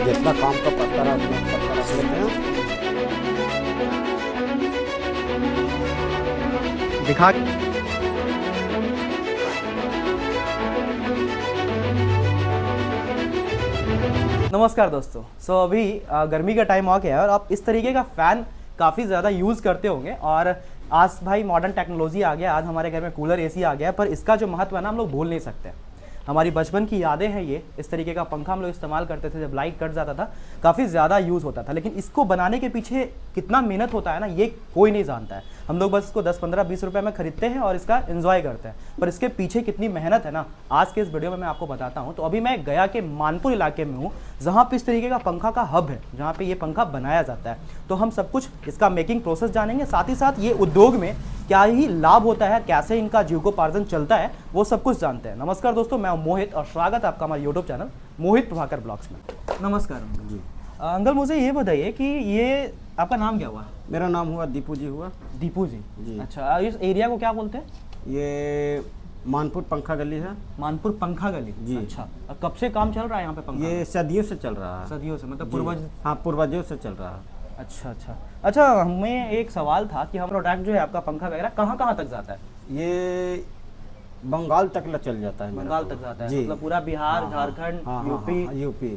जितना काम का पत्ता रख लेते हैं। दिखा नमस्कार दोस्तों। अभी गर्मी का टाइम आ गया है और आप इस तरीके का फ़ैन काफ़ी ज़्यादा यूज़ करते होंगे। और आज भाई मॉडर्न टेक्नोलॉजी आ गया, आज हमारे घर में कूलर एसी आ गया, पर इसका जो महत्व है ना हम लोग भूल नहीं सकते। हमारी बचपन की यादें हैं ये। इस तरीके का पंखा हम लोग इस्तेमाल करते थे, जब लाइट कट जाता था काफ़ी ज़्यादा यूज़ होता था। लेकिन इसको बनाने के पीछे कितना मेहनत होता है ना, ये कोई नहीं जानता है। हम लोग बस इसको 10, 15, 20 रुपए में खरीदते हैं और इसका एंजॉय करते हैं, पर इसके पीछे कितनी मेहनत है ना, आज के इस वीडियो में मैं आपको बताता हूँ। तो अभी मैं गया के मानपुर इलाके में हूँ, जहाँ पे इस तरीके का पंखा का हब है, जहाँ पे ये पंखा बनाया जाता है। तो हम सब कुछ इसका मेकिंग प्रोसेस जानेंगे, साथ ही साथ ये उद्योग में क्या ही लाभ होता है, कैसे इनका जीविकोपार्जन चलता है, वो सब कुछ जानते हैं। नमस्कार दोस्तों, मैं मोहित और स्वागत है आपका हमारे यूट्यूब चैनल मोहित प्रभाकर ब्लॉग्स में। नमस्कार अंकल जी। अंकल मुझे ये बताइए कि ये आपका नाम क्या हुआ? मेरा नाम हुआ दीपू जी हुआ। दीपू जी जी। अच्छा, इस एरिया को क्या बोलते हैं? ये मानपुर पंखा गली है। मानपुर पंखा गली जी। अच्छा, और कब से काम चल रहा है यहाँ पे पंखा? ये सदियों से चल रहा है। सदियों से, मतलब जी। पूर्वज? हाँ, पूर्वजों से चल रहा है। अच्छा अच्छा अच्छा, हमें एक सवाल था कि हम प्रोडक्ट जो है आपका पंखा वगैरह कहाँ कहाँ तक जाता है? ये बंगाल तक चल जाता है मेरा बंगाल तो। तक जाता है, जी। मतलब पूरा बिहार, हाँ, झारखंड, हाँ, यूपी, हाँ, यूपी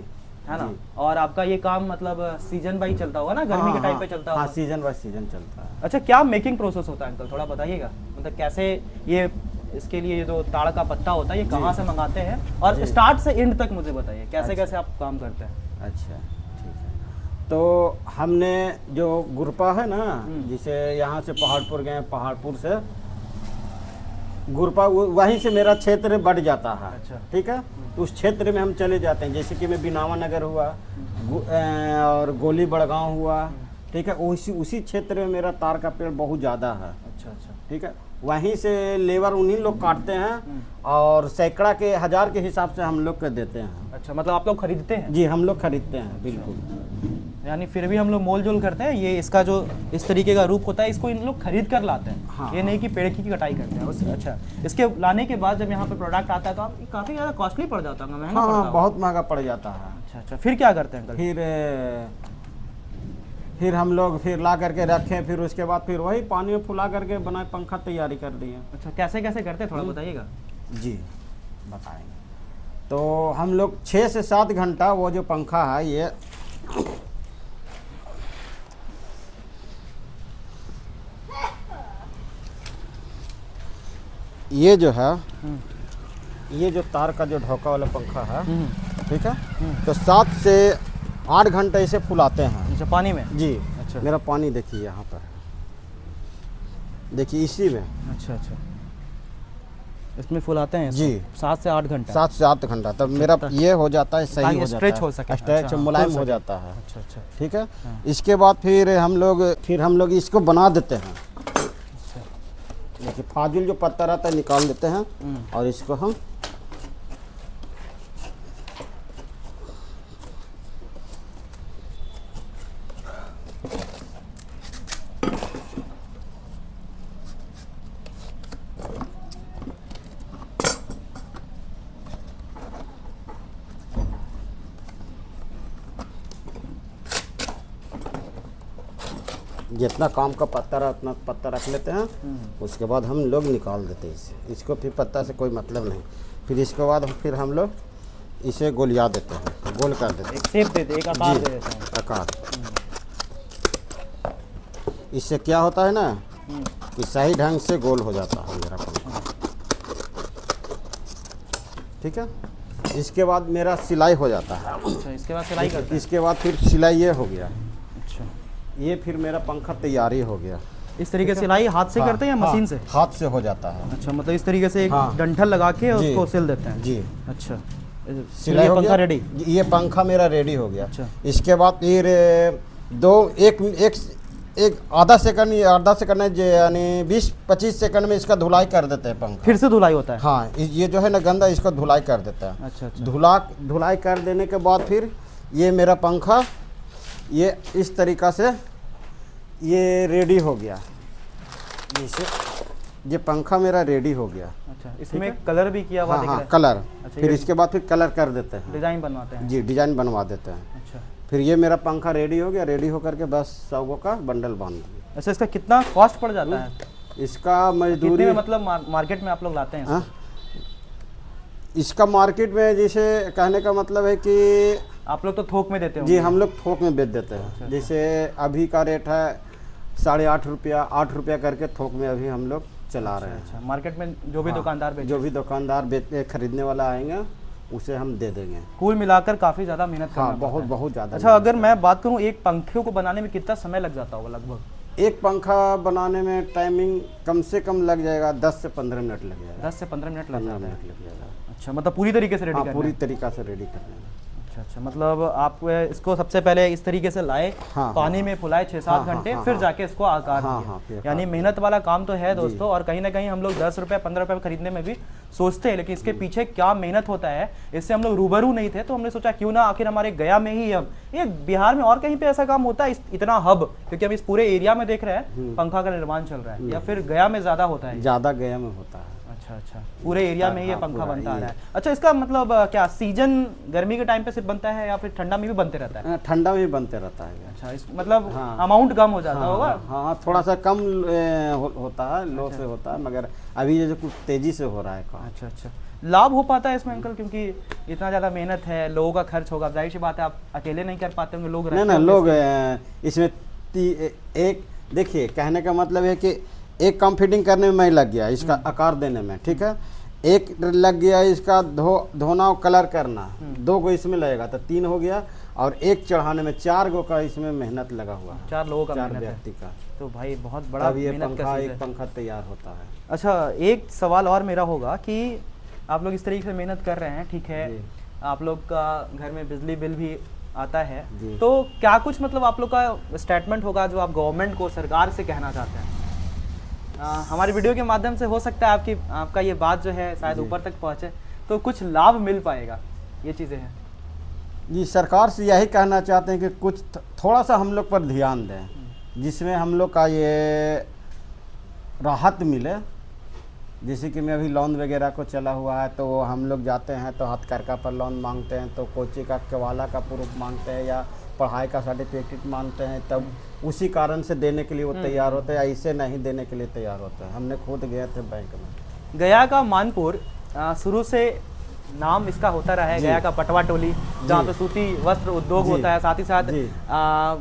है ना? जी। और आपका ये काम मतलब सीजन बाई चलता होगा ना, गर्मी के टाइम पे चलता हाँ, होगा? सीजन बाय सीजन चलता है। अच्छा, क्या मेकिंग प्रोसेस होता है अंकल, थोड़ा बताइएगा। मतलब कैसे ये इसके लिए जो ताड़ का पत्ता होता है ये कहाँ से मंगाते हैं, और जी। स्टार्ट से एंड तक मुझे बताइए कैसे अच्छा। कैसे आप काम करते हैं। अच्छा, ठीक है। तो हमने जो गुरपा है ना, जिसे यहाँ से पहाड़पुर गए, पहाड़पुर से गुरपा, वहीं से मेरा क्षेत्र बढ़ जाता है। अच्छा। ठीक है, तो उस क्षेत्र में हम चले जाते हैं। जैसे कि मैं बिनावा नगर हुआ, और गोली बड़गांव हुआ, ठीक है, उसी क्षेत्र में मेरा तार का पेड़ बहुत ज़्यादा है। अच्छा अच्छा ठीक है, वहीं से लेबर उन्हीं लोग काटते हैं और सैकड़ा के, हजार के हिसाब से हम लोग को देते हैं। अच्छा, मतलब आप लोग खरीदते हैं? जी, हम लोग खरीदते हैं, बिल्कुल। यानी फिर भी हम लोग मोल जोल करते हैं। ये इसका जो इस तरीके का रूप होता है, इसको इन लोग खरीद कर लाते हैं। हाँ। ये नहीं कि पेड़ की कटाई करते हैं अच्छा, इसके लाने के बाद जब यहाँ पे प्रोडक्ट आता है तो आप काफ़ी ज़्यादा कॉस्टली पड़ जाता है, महंगा पड़ता हाँ, होगा। बहुत महंगा पड़ जाता है। अच्छा अच्छा, फिर क्या करते हैं अंकल? फिर हम लोग फिर ला करके रखें, फिर उसके बाद फिर वही पानी में फुला करके बनाए पंखा तैयारी कर दिए। अच्छा, कैसे कैसे करते हैं थोड़ा बताइएगा। जी, बताएंगे। तो हम लोग 6 से 7 घंटा वो जो पंखा है, ये जो है, ये जो तार का जो ढोका वाला पंखा है, ठीक है, तो 7 से 8 घंटे इसे फुलाते हैं। अच्छा, पानी में? जी। अच्छा। मेरा पानी देखिए यहाँ पर है, देखिए इसी में। अच्छा अच्छा, इसमें फुलाते हैं इसको? जी। 7 से 8 घंटे? 7 से 8 घंटा, तब मेरा ये हो जाता है, सही ताकि हो जाता स्ट्रेच है, हो सके। स्ट्रेच अच्छा, मुलायम खुल हो सके। जाता है। अच्छा अच्छा ठीक है, हाँ। इसके बाद फिर हम लोग इसको बना देते हैं। देखिए, फाजुल जो पत्ता रहता है निकाल देते हैं और इसको हम जितना काम का पत्ता रहा उतना पत्ता रख लेते हैं। उसके बाद हम लोग निकाल देते हैं इसे। इसको फिर पत्ता से कोई मतलब नहीं। फिर इसके बाद फिर हम लोग इसे गोलिया देते हैं, गोल कर देते हैं, एक शेप देते, एक आकार जी, दे देते हैं। आकार। इससे क्या होता है ना कि सही ढंग से गोल हो जाता है मेरा पंखा। ठीक है, इसके बाद मेरा सिलाई हो जाता है। अच्छा, इसके बाद सिलाई करते हैं? इसके बाद फिर सिलाई ये हो गया, अच्छा, ये फिर मेरा पंखा तैयारी हो गया। इस तरीके से सिलाई हाथ से करते हैं या मशीन से? हाथ से हो जाता है। अच्छा, मतलब इस तरीके से एक हाँ। जी। डंठल लगा के उसको सिल देते हैं? जी। अच्छा, सिलाई ये हो पंखा गया, रेडी? ये पंखा मेरा रेडी हो गया। अच्छा। इसके बाद फिर एक आधा सेकंड यानी 20-25 सेकंड में इसका धुलाई कर देते हैं पंखा। फिर से धुलाई होता है? हाँ, ये जो है ना गंदा, इसको धुलाई कर देता है। अच्छा अच्छा, धुलाई कर देने के बाद फिर ये मेरा पंखा ये इस तरीका से ये रेडी हो गया। ये पंखा मेरा रेडी हो गया। अच्छा, इसमें कलर भी किया हुआ हाँ दिख हाँ रहा है। कलर, अच्छा, फिर ये इसके बाद फिर कलर कर देते हैं। डिजाइन बनवाते हैं। जी डिजाइन बनवा देते हैं। अच्छा फिर ये मेरा पंखा रेडी हो गया, रेडी होकर के बस सबों का बंडल बांध दिया। अच्छा, इसका कितना कॉस्ट पड़ जाता है? इसका मजदूरी कितने में मतलब मार्केट में आप लोग लाते हैं इसको? हाँ? इसका मार्केट में जैसे कहने का मतलब है कि आप लोग तो थोक में देते हो? जी हम लोग थोक में बेच देते हैं। जैसे अभी का रेट है 8.5 रुपया, 8 रुपया करके थोक में अभी हम लोग चला रहे हैं। अच्छा, मार्केट में जो भी दुकानदार बेचे, जो भी दुकानदार खरीदने वाला आएंगे उसे हम दे देंगे। कुल मिलाकर काफी ज्यादा मेहनत करना हाँ पड़ता बहुत है। बहुत ज़्यादा। अच्छा, अगर मैं बात करूं एक पंखे को बनाने में कितना समय लग जाता होगा लगभग? एक पंखा बनाने में टाइमिंग कम से कम लग जाएगा 10 से 15 मिनट लग जाएगा। 10 से 15 मिनट लग 15 जाता है। मिनट लग जाएगा। अच्छा, मतलब पूरी तरीके से रेडी हाँ करना पूरी है? तरीका से रेडी करने में। अच्छा अच्छा, मतलब आप इसको सबसे पहले इस तरीके से लाए, हाँ, पानी हाँ, में फुलाए 6-7 हाँ, घंटे, हाँ, फिर हाँ, जाके इसको आकार हाँ, दिए। हाँ, फिर यानी आकार मेहनत वाला काम तो है दोस्तों, और कहीं ना कहीं हम लोग 10 रुपये 15 रुपये खरीदने में भी सोचते हैं, लेकिन इसके पीछे क्या मेहनत होता है इससे हम लोग रूबरू नहीं थे, तो हमने सोचा क्यों ना आखिर हमारे गया में ही हम, ये बिहार में और कहीं पे ऐसा काम होता है इतना हब, क्योंकि हम इस पूरे एरिया में देख रहे हैं पंखा का निर्माण चल रहा है, या फिर गया में ज्यादा होता है? ज़्यादा गया में होता है। अच्छा अच्छा, पूरे एरिया में ही ये हाँ, पंखा पूरा बनता आ ये। रहा है। अच्छा, इसका मतलब क्या सीजन गर्मी के टाइम पे सिर्फ बनता है या फिर ठंडा में भी बनते रहता है? ठंडा में भी बनते रहता है। अच्छा, इस मतलब हाँ। अमाउंट कम हो जाता होगा? हाँ थोड़ा सा कम होता है, लो से होता है, मगर अभी ये जो कुछ तेजी से हो रहा है काम। अच्छा अच्छा, लाभ हो पाता है इसमें अंकल? क्योंकि इतना ज़्यादा मेहनत है, लोगों का खर्च होगा, जाहिर सी बात है आप अकेले नहीं कर पाते होंगे, लोग नहीं रहते ना होंगे लोग इसमें एक देखिए कहने का मतलब है कि एक कम फिटिंग करने में मैं लग गया, इसका आकार देने में, ठीक है, एक लग गया इसका धोना और कलर करना, 2 गो इसमें लगेगा तो 3 हो गया, और एक चढ़ाने में 4 गो का इसमें मेहनत लगा हुआ है। 4 लोगों का 4 मेहनत है, व्यक्ति का, तो भाई बहुत बड़ा तब ये मेहनत का पंखा चीज़ एक है। पंखा तैयार होता है। अच्छा, एक सवाल और मेरा होगा कि आप लोग इस तरीके से मेहनत कर रहे हैं, ठीक है, जी। आप लोग का घर में बिजली बिल भी आता है, जी। तो क्या कुछ मतलब आप लोग का स्टेटमेंट होगा जो आप गवर्नमेंट को, सरकार से कहना चाहते हैं? हमारी वीडियो के माध्यम से हो सकता है आपका ये बात जो है शायद ऊपर तक पहुँचे, तो कुछ लाभ मिल पाएगा, ये चीज़ें हैं। जी सरकार से यही कहना चाहते हैं कि कुछ थोड़ा सा हम लोग पर ध्यान दें, जिसमें हम लोग का ये राहत मिले। जैसे कि मैं अभी लोन वगैरह को चला हुआ है, तो हम लोग जाते हैं तो हथकरघा पर लोन मांगते हैं, तो कोची का केवाला का प्रूफ मांगते हैं, या पढ़ाई का सर्टिफिकेट मांगते हैं, तब उसी कारण से देने के लिए वो तैयार होते हैं, ऐसे नहीं देने के लिए तैयार होते हैं। हमने खुद गए थे बैंक में। गया का मानपुर शुरू से नाम इसका होता रहा है, गया का पटवा टोली, जहाँ पे सूती वस्त्र उद्योग जी। होता है, साथ ही साथ जी।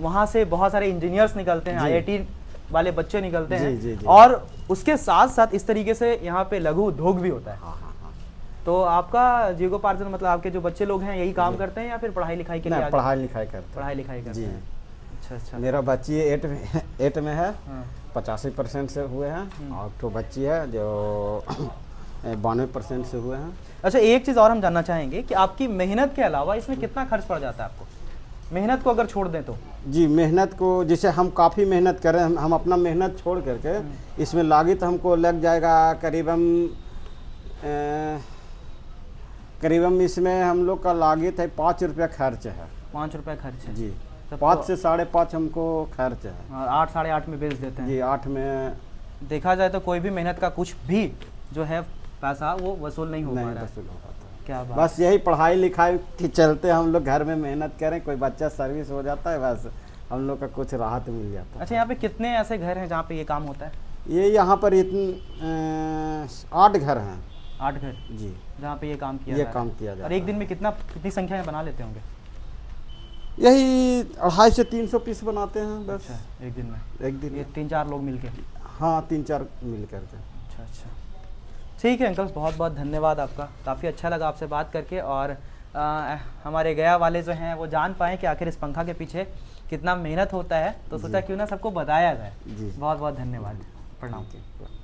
वहाँ से बहुत सारे इंजीनियर्स निकलते हैं, जी। IIT वाले बच्चे निकलते हैं, जी, जी। और उसके साथ साथ इस तरीके से यहाँ पे लघु उद्योग भी होता है। हाँ हाँ हाँ। तो आपका जीविकोपार्जन मतलब आपके जो बच्चे लोग हैं यही काम करते हैं, या फिर पढ़ाई लिखाई के लिए नहीं, आगे? पढ़ाई लिखाई करते हैं। पढ़ाई लिखाई करते जी। हैं। अच्छा अच्छा। मेरा बच्ची 8 में है, हाँ। 85% से हुए हैं, और तो बच्ची है जो 92% से हुए हैं। अच्छा, एक चीज़ और हम जानना चाहेंगे कि आपकी मेहनत के अलावा इसमें कितना खर्च पड़ जाता है आपको, मेहनत को अगर छोड़ दें तो? जी मेहनत को, जैसे हम काफ़ी मेहनत करें, हम अपना मेहनत छोड़ करके इसमें लागत हमको लग जाएगा करीबन इसमें हम लोग का लागत है 5 रुपया खर्च है। 5 रुपये खर्च है जी, तब 5 तो- से 5.5 हमको खर्च है। और 8 साढ़े 8 में बेच देते हैं। जी 8 में देखा जाए तो कोई भी मेहनत का कुछ भी जो है पैसा वो वसूल नहीं हो पा नहीं रहा है। वसूल हो पाता। क्या बात। बस यही पढ़ाई लिखाई के चलते हम लोग घर में मेहनत करें, कोई बच्चा सर्विस हो जाता है, बस हम लोग का कुछ राहत मिल जाता है। अच्छा, यहाँ पे कितने ऐसे घर हैं जहाँ पे ये काम होता है? ये यहाँ पर 8 घर हैं। 8 घर जी, जहाँ पे ये काम किया ये जा रहा काम है। किया जाता और एक दिन में कितनी संख्या में बना लेते होंगे? यही 250 से 300 पीस बनाते हैं बस। अच्छा, एक दिन में एक दिन ये में। 3-4 लोग मिलके? हाँ 3-4 मिल करके। अच्छा अच्छा, ठीक है अंकल, बहुत बहुत धन्यवाद आपका, काफ़ी अच्छा लगा आपसे बात करके, और हमारे गया वाले जो हैं वो जान पाएँ कि आखिर इस पंखा के पीछे कितना मेहनत होता है, तो सोचा क्यों ना सबको बताया जाए। जी। बहुत बहुत धन्यवाद, प्रणाम। ठीक है।